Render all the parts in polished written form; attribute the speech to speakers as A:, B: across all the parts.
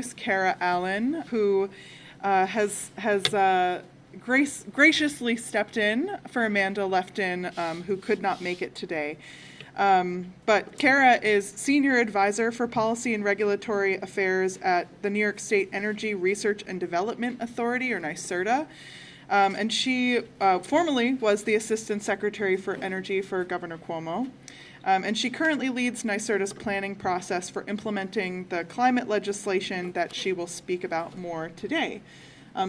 A: introduce Kara Allen, who has graciously stepped in for Amanda Lefton, who could not make it today. But Kara is Senior Advisor for Policy and Regulatory Affairs at the New York State Energy Research and Development Authority, or NYSERDA. And she formerly was the Assistant Secretary for Energy for Governor Cuomo. And she currently leads NYSERDA's planning process for implementing the climate legislation that she will speak about more today.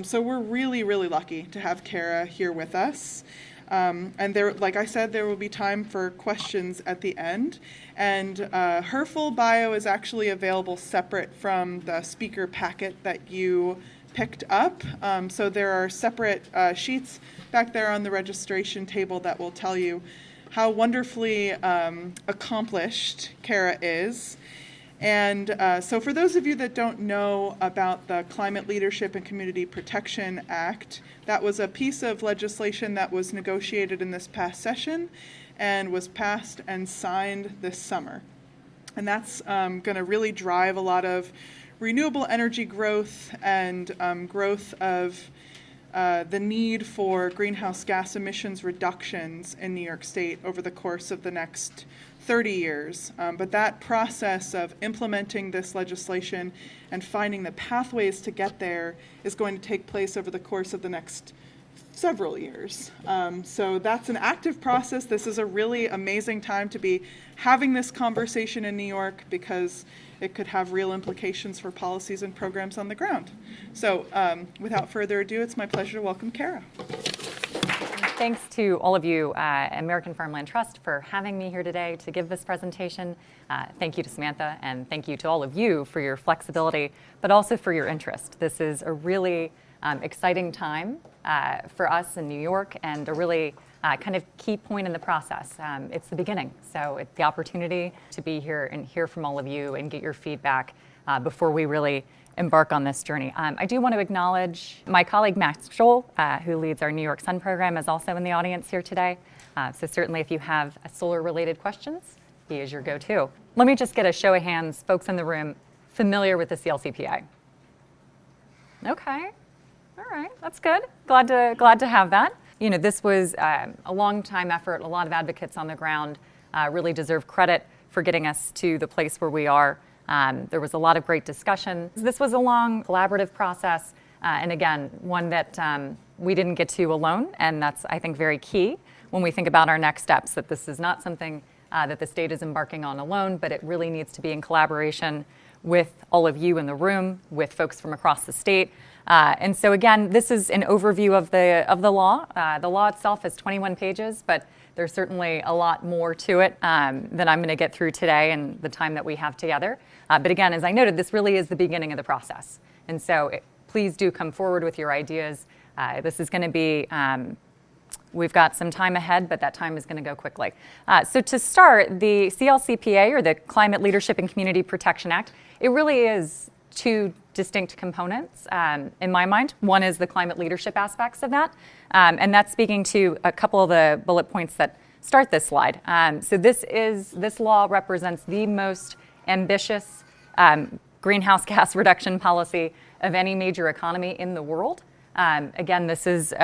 A: So we're really, really lucky to have Kara here with us. And there, like I said, there will be time for questions at the end. And her full bio is actually available separate from the speaker packet that you picked up. So there are separate sheets back there on the registration table that will tell you how wonderfully accomplished Kara is. And so for those of you that don't know about the Climate Leadership and Community Protection Act, that was a piece of legislation that was negotiated in this past session and was passed and signed this summer. And that's going to really drive a lot of renewable energy growth and growth of the need for greenhouse gas emissions reductions in New York State over the course of the next 30 years. But that process of implementing this legislation and finding the pathways to get there is going to take place over the course of the next several years. So that's an active process. This is a really amazing time to be having this conversation in New York because it could have real implications for policies and programs on the ground. So without further ado, it's my pleasure to welcome Kara.
B: Thanks to all of you, American Farmland Trust, for having me here today to give this presentation. Thank you to Samantha, and thank you to all of you for your flexibility, but also for your interest. This is a really exciting time for us in New York, and a really kind of key point in the process. It's the beginning, so it's the opportunity to be here and hear from all of you and get your feedback before we really embark on this journey. I do want to acknowledge my colleague Max Scholl, who leads our New York Sun program, is also in the audience here today. So certainly if you have solar-related questions, he is your go-to. Let me just get a show of hands, folks in the room familiar with the CLCPA. Okay, all right, that's good. Glad to have that. You know, this was a long time effort. A lot of advocates on the ground really deserve credit for getting us to the place where we are. There was a lot of great discussion. This was a long, collaborative process, and again, one that we didn't get to alone, and that's, I think, very key when we think about our next steps, that this is not something that the state is embarking on alone, but it really needs to be in collaboration with all of you in the room, with folks from across the state. And so again, this is an overview of the law. The law itself is 21 pages, but there's certainly a lot more to it than I'm going to get through today and the time that we have together. But again, as I noted, this really is the beginning of the process. And so please do come forward with your ideas. This is going to be, we've got some time ahead, but that time is going to go quickly. So to start, the CLCPA, or the Climate Leadership and Community Protection Act, it really is two distinct components in my mind. One is the climate leadership aspects of that, and that's speaking to a couple of the bullet points that start this slide. So this law represents the most ambitious greenhouse gas reduction policy of any major economy in the world. Again, this is,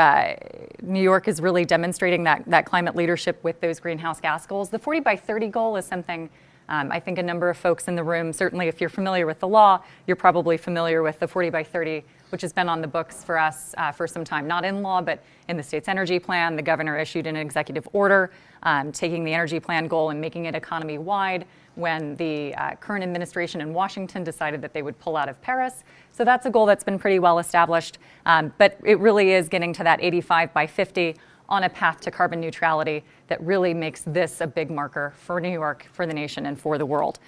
B: New York is really demonstrating that climate leadership with those greenhouse gas goals. The 40 by 30 goal is something I think a number of folks in the room, certainly if you're familiar with the law, you're probably familiar with the 40 by 30, which has been on the books for us for some time, not in law, but in the state's energy plan. The governor issued an executive order taking the energy plan goal and making it economy-wide when the current administration in Washington decided that they would pull out of Paris. So that's a goal that's been pretty well established, but it really is getting to that 85 by 50 on a path to carbon neutrality that really makes this a big marker for New York, for the nation, and for the world.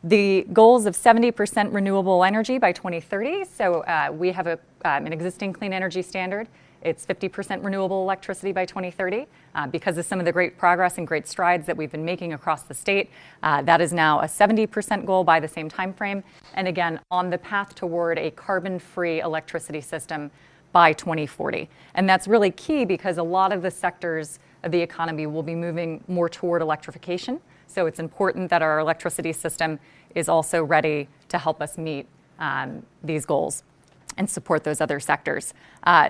B: The goals of 70% renewable energy by 2030. So we have an existing clean energy standard. It's 50% renewable electricity by 2030. Because of some of the great progress and great strides that we've been making across the state, that is now a 70% goal by the same time frame. And again, on the path toward a carbon-free electricity system by 2040. And that's really key because a lot of the sectors of the economy will be moving more toward electrification. So it's important that our electricity system is also ready to help us meet these goals and support those other sectors.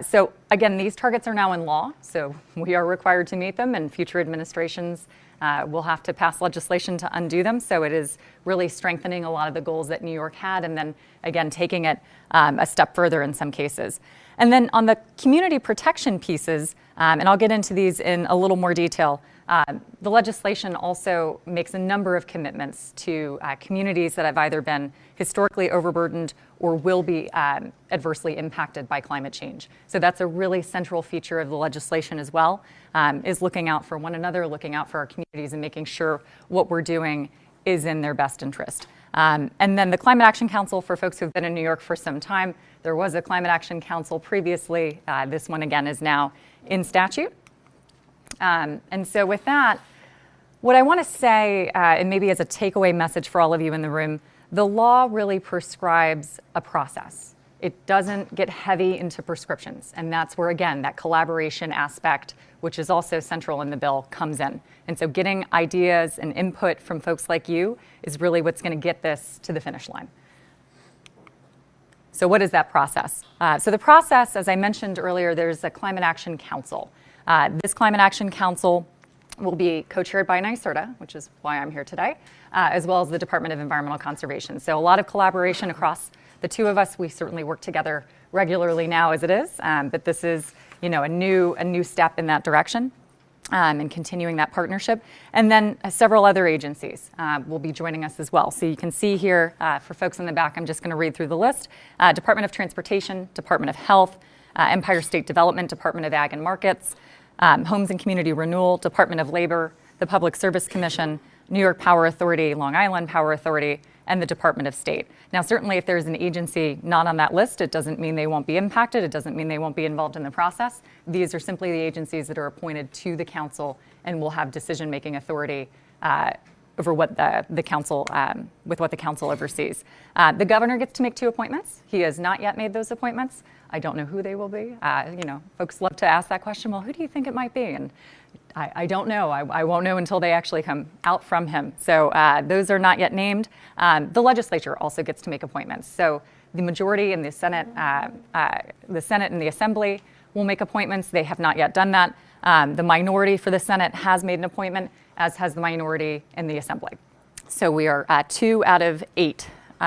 B: So again, these targets are now in law, so we are required to meet them, and future administrations will have to pass legislation to undo them. So it is really strengthening a lot of the goals that New York had, and then again, taking it a step further in some cases. And then on the community protection pieces, and I'll get into these in a little more detail, the legislation also makes a number of commitments to communities that have either been historically overburdened or will be adversely impacted by climate change. So that's a really central feature of the legislation as well, is looking out for one another, looking out for our communities, and making sure what we're doing is in their best interest. And then the Climate Action Council, for folks who've been in New York for some time, there was a Climate Action Council previously. This one, again, is now in statute. And so with that, what I want to say, and maybe as a takeaway message for all of you in the room, the law really prescribes a process. It doesn't get heavy into prescriptions. And that's where, again, that collaboration aspect, which is also central in the bill, comes in. And so getting ideas and input from folks like you is really what's going to get this to the finish line. So what is that process? So the process, as I mentioned earlier, there's a Climate Action Council. This Climate Action Council will be co-chaired by NYSERDA, which is why I'm here today, as well as the Department of Environmental Conservation. So a lot of collaboration across the two of us. We certainly work together regularly now as it is, but this is, a new step in that direction, and continuing that partnership. And then several other agencies will be joining us as well. So you can see here, for folks in the back, I'm just going to read through the list. Department of Transportation, Department of Health, Empire State Development, Department of Ag and Markets, Homes and Community Renewal, Department of Labor, the Public Service Commission, New York Power Authority, Long Island Power Authority, and the Department of State. Now, certainly if there's an agency not on that list, it doesn't mean they won't be impacted. It doesn't mean they won't be involved in the process. These are simply the agencies that are appointed to the council and will have decision-making authority over what the council, with what the council oversees. The governor gets to make 2 appointments. He has not yet made those appointments. I don't know who they will be. Folks love to ask that question. Well, who do you think it might be? And I don't know. I won't know until they actually come out from him. So those are not yet named. The legislature also gets to make appointments. So the majority in the Senate and the Assembly will make appointments. They have not yet done that. The minority for the Senate has made an appointment, as has the minority in the Assembly. So we are 2 out of 8 2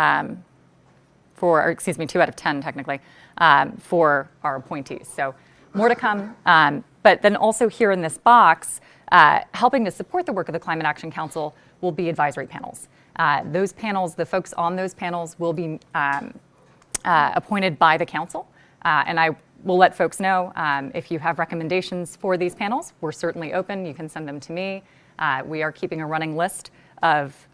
B: out of 10 technically, for our appointees. So more to come. But then also here in this box, helping to support the work of the Climate Action Council will be advisory panels. Those panels, the folks on those panels will be appointed by the council. And I will let folks know if you have recommendations for these panels. We're certainly open. You can send them to me. We are keeping a running list of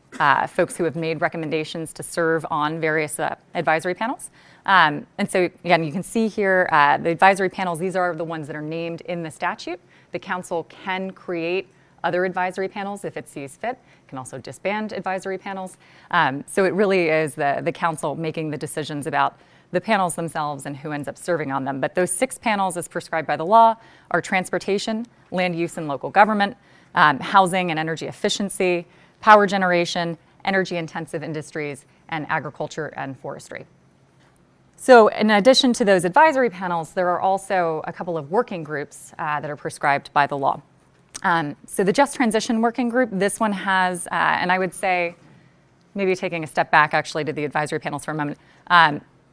B: folks who have made recommendations to serve on various advisory panels. And so, again, you can see here the advisory panels, these are the ones that are named in the statute. The council can create other advisory panels if it sees fit. It can also disband advisory panels. So it really is the council making the decisions about the panels themselves and who ends up serving on them. But those 6 panels, as prescribed by the law, are transportation, land use and local government, housing and energy efficiency, power generation, energy-intensive industries, and agriculture and forestry. So in addition to those advisory panels, there are also a couple of working groups that are prescribed by the law. So the Just Transition Working Group, this one has, and I would say, maybe taking a step back actually to the advisory panels for a moment,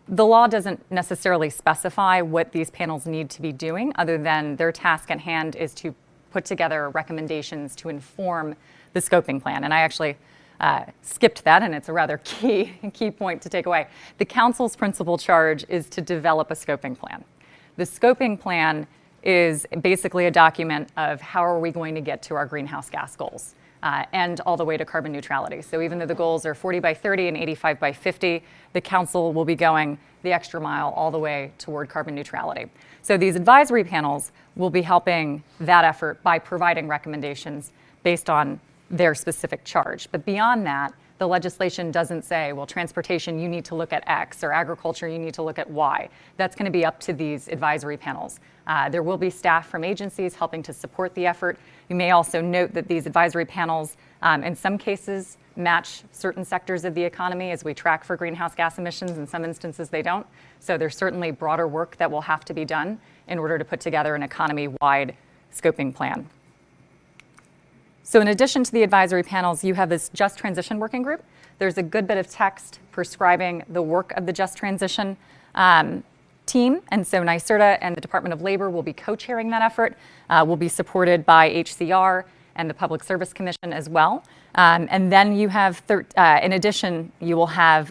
B: the law doesn't necessarily specify what these panels need to be doing, other than their task at hand is to put together recommendations to inform the scoping plan. And I actually skipped that, and it's a rather key point to take away. The council's principal charge is to develop a scoping plan. The scoping plan is basically a document of how are we going to get to our greenhouse gas goals and all the way to carbon neutrality. So even though the goals are 40 by 30 and 85 by 50, the council will be going the extra mile all the way toward carbon neutrality. So these advisory panels will be helping that effort by providing recommendations based on their specific charge. But beyond that, The legislation doesn't say, well, transportation, you need to look at X, or agriculture, you need to look at Y. That's going to be up to these advisory panels. There will be staff from agencies helping to support the effort. You may also note that these advisory panels, in some cases, match certain sectors of the economy as we track for greenhouse gas emissions. In some instances, they don't. So there's certainly broader work that will have to be done in order to put together an economy-wide scoping plan. So in addition to the advisory panels, you have this Just Transition Working Group. There's a good bit of text prescribing the work of the Just Transition team. And so NYSERDA and the Department of Labor will be co-chairing that effort. Will be supported by HCR and the Public Service Commission as well. And then you have, in addition, you will have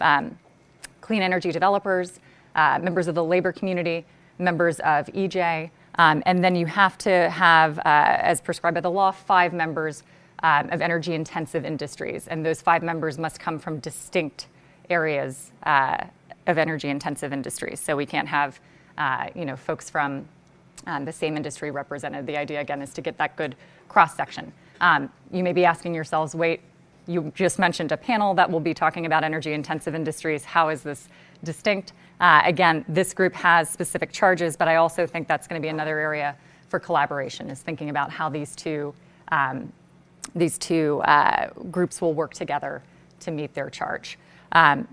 B: clean energy developers, members of the labor community, members of EJ, and then you have to have, as prescribed by the law, 5 members of energy-intensive industries. And those 5 members must come from distinct areas of energy-intensive industries. So we can't have, folks from the same industry represented. The idea, again, is to get that good cross-section. You may be asking yourselves, wait, you just mentioned a panel that will be talking about energy-intensive industries. How is this distinct? Again, this group has specific charges, but I also think that's going to be another area for collaboration, is thinking about how these two groups will work together to meet their charge.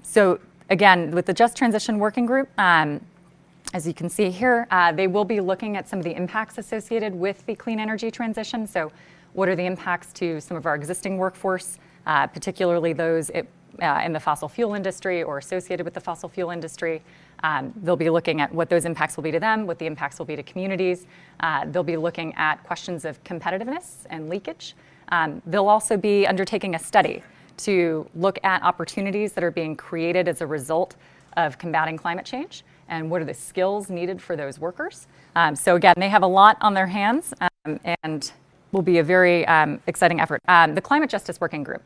B: So again, with the Just Transition Working Group, as you can see here, they will be looking at some of the impacts associated with the clean energy transition. So what are the impacts to some of our existing workforce, particularly those in the fossil fuel industry or associated with the fossil fuel industry? They'll be looking at what those impacts will be to them, what the impacts will be to communities. They'll be looking at questions of competitiveness and leakage. They'll also be undertaking a study to look at opportunities that are being created as a result of combating climate change, and what are the skills needed for those workers. So again, they have a lot on their hands, and will be a very exciting effort. The Climate Justice Working Group.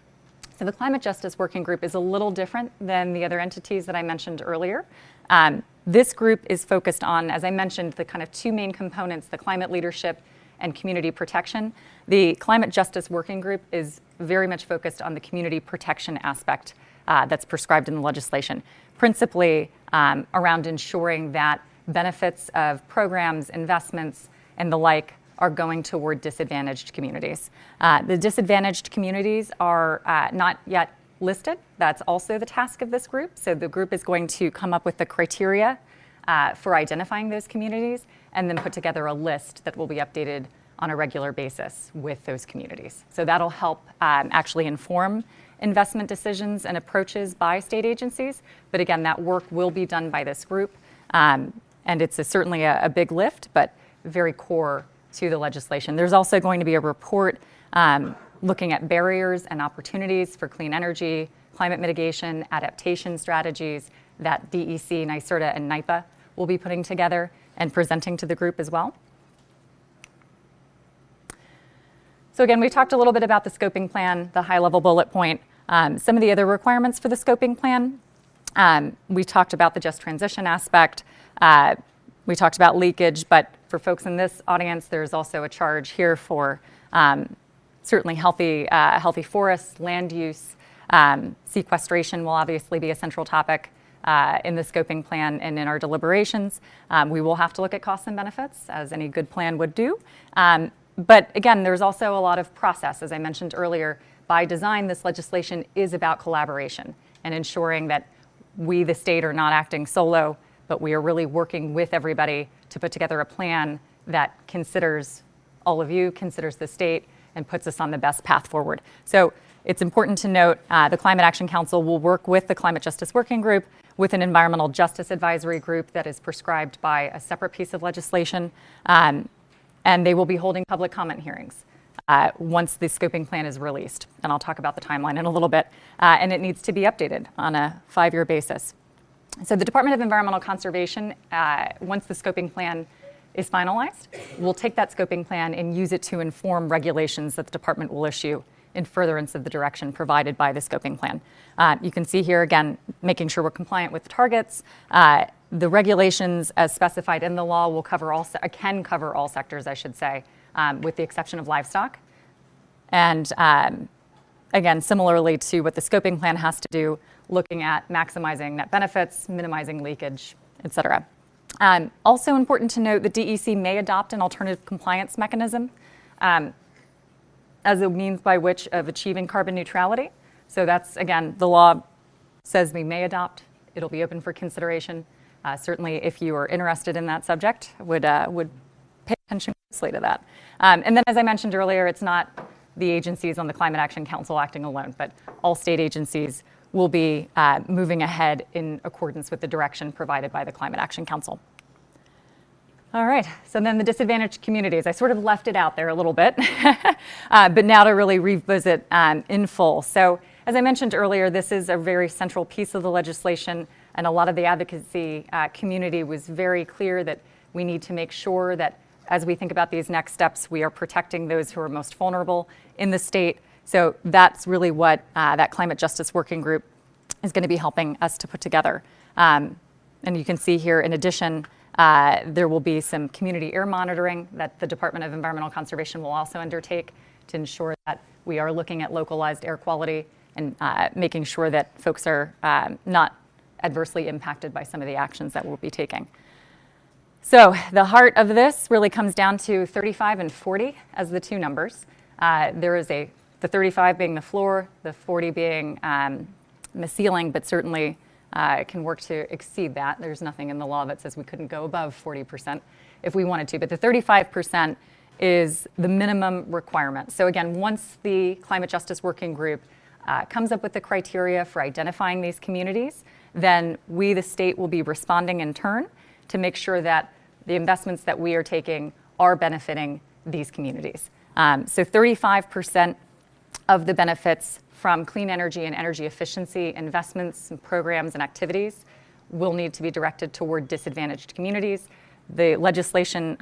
B: So the Climate Justice Working Group is a little different than the other entities that I mentioned earlier. This group is focused on, as I mentioned, the kind of 2 main components, the climate leadership and community protection. The Climate Justice Working Group is very much focused on the community protection aspect that's prescribed in the legislation, principally around ensuring that benefits of programs, investments, and the like are going toward disadvantaged communities. The disadvantaged communities are not yet listed. That's also the task of this group. So the group is going to come up with the criteria for identifying those communities, and then put together a list that will be updated on a regular basis with those communities. So that'll help actually inform investment decisions and approaches by state agencies. But again, that work will be done by this group. And it's certainly a big lift, but very core to the legislation. There's also going to be a report looking at barriers and opportunities for clean energy, climate mitigation, adaptation strategies that DEC, NYSERDA, and NYPA will be putting together and presenting to the group as well. So again, we talked a little bit about the scoping plan, the high-level bullet point, some of the other requirements for the scoping plan. We talked about the just transition aspect. We talked about leakage, but for folks in this audience, there's also a charge here for certainly healthy forests, land use. Sequestration will obviously be a central topic in the scoping plan and in our deliberations. We will have to look at costs and benefits, as any good plan would do. But again, there's also a lot of process. As I mentioned earlier, by design, this legislation is about collaboration and ensuring that we, the state, are not acting solo, but we are really working with everybody to put together a plan that considers all of you, considers the state, and puts us on the best path forward. So it's important to note the Climate Action Council will work with the Climate Justice Working Group, with an Environmental Justice Advisory Group that is prescribed by a separate piece of legislation, and they will be holding public comment hearings once the scoping plan is released. And I'll talk about the timeline in a little bit. And it needs to be updated on a 5-year basis. So the Department of Environmental Conservation, once the scoping plan is finalized, will take that scoping plan and use it to inform regulations that the department will issue in furtherance of the direction provided by the scoping plan. You can see here, again, making sure we're compliant with the targets. The regulations as specified in the law will cover can cover all sectors, I should say, with the exception of livestock. And again, similarly to what the scoping plan has to do, looking at maximizing net benefits, minimizing leakage, et cetera. Also important to note, the DEC may adopt an alternative compliance mechanism as a means by which of achieving carbon neutrality. So that's, again, the law says we may adopt. It'll be open for consideration. Certainly, if you are interested in that subject, would pay attention closely to that. And then, as I mentioned earlier, it's not the agencies on the Climate Action Council acting alone, but all state agencies will be moving ahead in accordance with the direction provided by the Climate Action Council. All right, so then the disadvantaged communities. I sort of left it out there a little bit, but now to really revisit in full. So as I mentioned earlier, this is a very central piece of the legislation, and a lot of the advocacy community was very clear that we need to make sure that as we think about these next steps, we are protecting those who are most vulnerable in the state. So that's really what that Climate Justice Working Group is going to be helping us to put together. And you can see here, in addition, there will be some community air monitoring that the Department of Environmental Conservation will also undertake to ensure that we are looking at localized air quality and making sure that folks are not adversely impacted by some of the actions that we'll be taking. So the heart of this really comes down to 35 and 40 as the two numbers. There is the 35 being the floor, the 40 being the ceiling, but certainly it can work to exceed that. There's nothing in the law that says we couldn't go above 40% if we wanted to, but the 35% is the minimum requirement. So again, once the Climate Justice Working Group comes up with the criteria for identifying these communities, then we, the state, will be responding in turn to make sure that the investments that we are taking are benefiting these communities. So 35% of the benefits from clean energy and energy efficiency investments and programs and activities will need to be directed toward disadvantaged communities. The legislation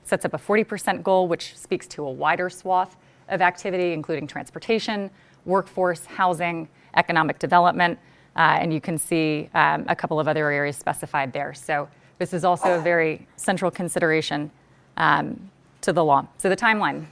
B: sets up a 40% goal, which speaks to a wider swath of activity, including transportation, workforce, housing, economic development, and you can see a couple of other areas specified there. So this is also a very central consideration to the law. So the timeline,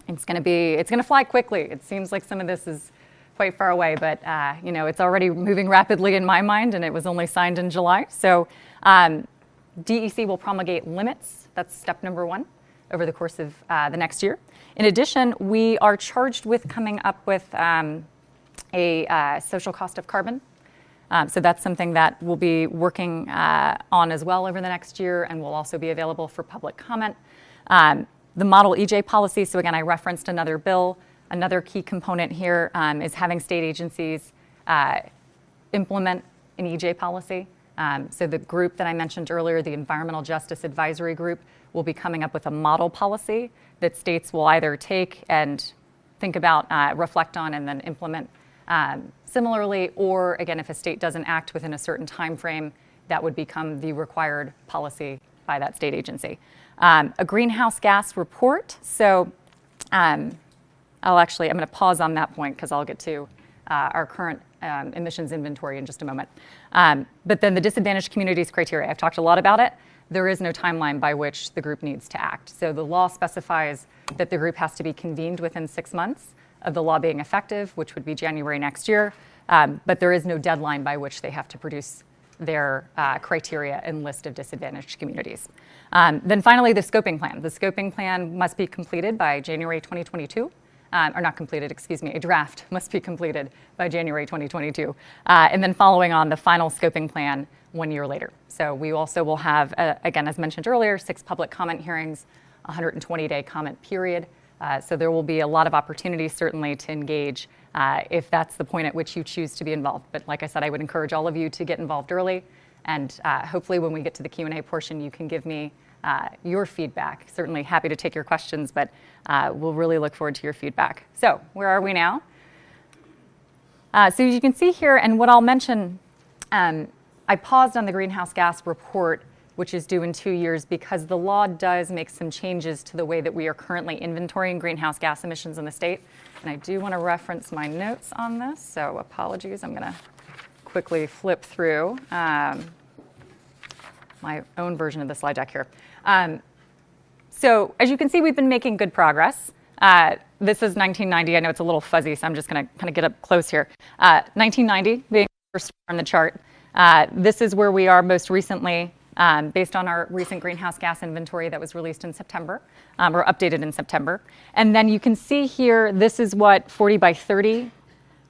B: it's going to fly quickly. It seems like some of this is quite far away, but it's already moving rapidly in my mind, and it was only signed in July. So DEC will promulgate limits. That's step number one over the course of the next year. In addition, we are charged with coming up with a social cost of carbon. So that's something that we'll be working on as well over the next year, and will also be available for public comment. The model EJ policy, so again, I referenced another bill. Another key component here is having state agencies implement an EJ policy. So the group that I mentioned earlier, the Environmental Justice Advisory Group, will be coming up with a model policy that states will either take and think about, reflect on, and then implement similarly, or again, if a state doesn't act within a certain time frame, that would become the required policy by that state agency. A greenhouse gas report. So I'm going to pause on that point because I'll get to our current emissions inventory in just a moment. But then the disadvantaged communities criteria, I've talked a lot about it. There is no timeline by which the group needs to act. So the law specifies that the group has to be convened within 6 months of the law being effective, which would be January next year. But there is no deadline by which they have to produce their criteria and list of disadvantaged communities. Then finally, the scoping plan. The scoping plan must be completed by January 2022. Or not completed, excuse me, a draft must be completed by January 2022. And then following on, the final scoping plan 1 year later. So we also will have, again, as mentioned earlier, 6 public comment hearings, 120-day comment period. So there will be a lot of opportunities certainly to engage if that's the point at which you choose to be involved. But like I said, I would encourage all of you to get involved early. And hopefully when we get to the Q&A portion, you can give me your feedback. Certainly happy to take your questions, but we'll really look forward to your feedback. So where are we now? So as you can see here, and what I'll mention, I paused on the greenhouse gas report, which is due in 2 years, because the law does make some changes to the way that we are currently inventorying greenhouse gas emissions in the state. And I do want to reference my notes on this, so apologies. I'm going to quickly flip through my own version of the slide deck here. So as you can see, we've been making good progress. This is 1990. I know it's a little fuzzy, so I'm just going to kind of get up close here. 1990 being the first on the chart. This is where we are most recently, based on our recent greenhouse gas inventory that was released in September, or updated in September. And then you can see here, this is what 40 by 30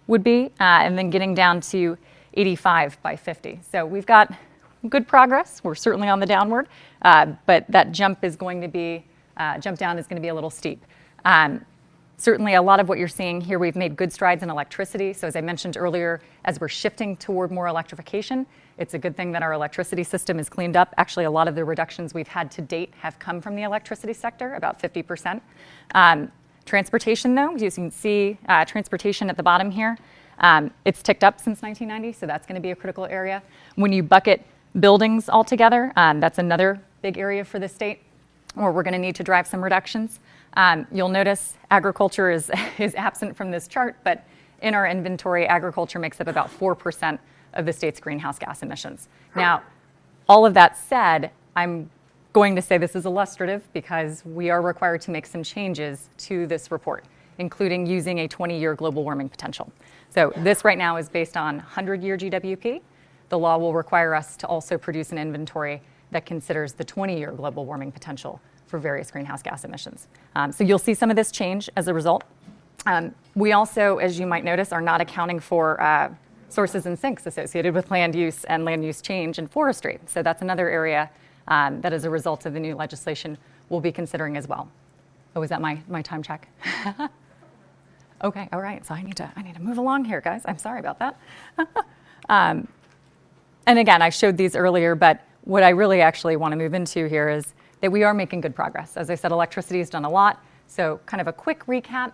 B: would be, and then getting down to 85 by 50. So we've got good progress. We're certainly on the downward, but that jump down is going to be a little steep. Certainly a lot of what you're seeing here, we've made good strides in electricity. So as I mentioned earlier, as we're shifting toward more electrification, it's a good thing that our electricity system is cleaned up. Actually, a lot of the reductions we've had to date have come from the electricity sector, about 50%. Transportation, though, as you can see, transportation at the bottom here, it's ticked up since 1990, so that's going to be a critical area. When you bucket buildings altogether, that's another big area for the state where we're going to need to drive some reductions. You'll notice agriculture is absent from this chart, but in our inventory, agriculture makes up about 4% of the state's greenhouse gas emissions. Now, all of that said, I'm going to say this is illustrative because we are required to make some changes to this report, including using a 20-year global warming potential. So this right now is based on 100-year GWP. The law will require us to also produce an inventory that considers the 20-year global warming potential for various greenhouse gas emissions. So you'll see some of this change as a result. We also, as you might notice, are not accounting for sources and sinks associated with land use and land use change in forestry. So that's another area that as a result of the new legislation we'll be considering as well. Oh, is that my time check? Okay, all right, so I need to move along here, guys. I'm sorry about that. And again, I showed these earlier, but what I really actually want to move into here is that we are making good progress. As I said, electricity has done a lot. So kind of a quick recap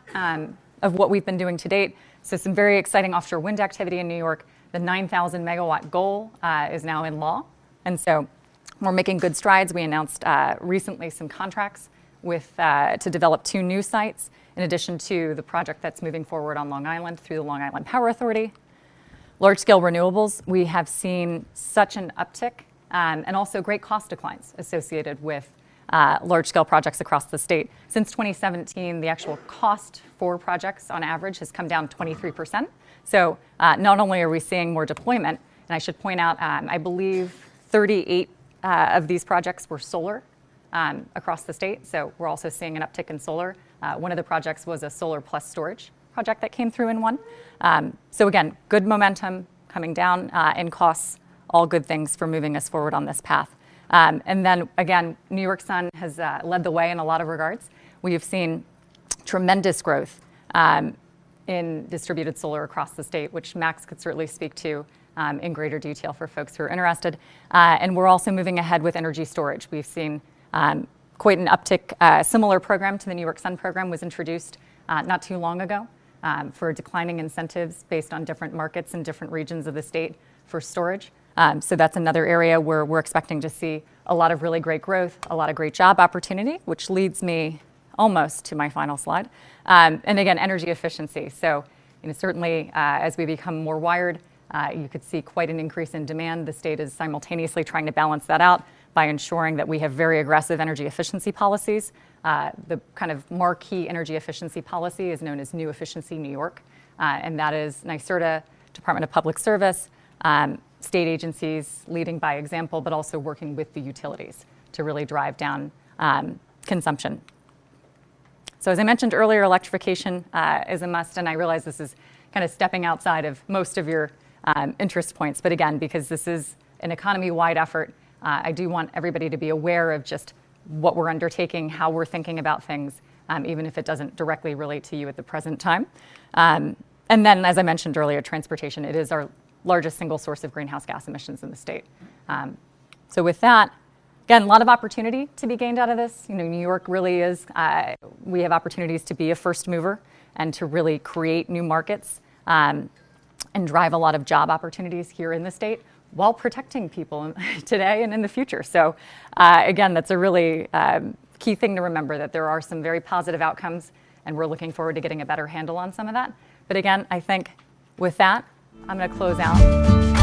B: of what we've been doing to date. So some very exciting offshore wind activity in New York. The 9,000 megawatt goal is now in law. And so we're making good strides. We announced recently some contracts to develop 2 new sites, in addition to the project that's moving forward on Long Island through the Long Island Power Authority. Large-scale renewables, we have seen such an uptick and also great cost declines associated with large-scale projects across the state. Since 2017, the actual cost for projects on average has come down 23%. So not only are we seeing more deployment, and I should point out, I believe 38 of these projects were solar across the state. So we're also seeing an uptick in solar. One of the projects was a solar plus storage project that came through in one. So again, good momentum coming down in costs, all good things for moving us forward on this path. And then again, New York Sun has led the way in a lot of regards. We have seen tremendous growth in distributed solar across the state, which Max could certainly speak to in greater detail for folks who are interested. And we're also moving ahead with energy storage. We've seen quite an uptick. A similar program to the New York Sun program was introduced not too long ago for declining incentives based on different markets in different regions of the state for storage. So that's another area where we're expecting to see a lot of really great growth, a lot of great job opportunity, which leads me almost to my final slide. And again, energy efficiency. So certainly as we become more wired, you could see quite an increase in demand. The state is simultaneously trying to balance that out by ensuring that we have very aggressive energy efficiency policies. The kind of marquee energy efficiency policy is known as New Efficiency New York, and that is NYSERDA, Department of Public Service, state agencies leading by example, but also working with the utilities to really drive down consumption. So as I mentioned earlier, electrification is a must, and I realize this is kind of stepping outside of most of your interest points, but again, because this is an economy-wide effort, I do want everybody to be aware of just what we're undertaking, how we're thinking about things, even if it doesn't directly relate to you at the present time. And then, as I mentioned earlier, transportation, it is our largest single source of greenhouse gas emissions in the state. So with that, again, a lot of opportunity to be gained out of this. New York really is, we have opportunities to be a first mover and to really create new markets and drive a lot of job opportunities here in the state while protecting people today and in the future. So again, that's a really key thing to remember, that there are some very positive outcomes, and we're looking forward to getting a better handle on some of that. But again, I think with that, I'm going to close out.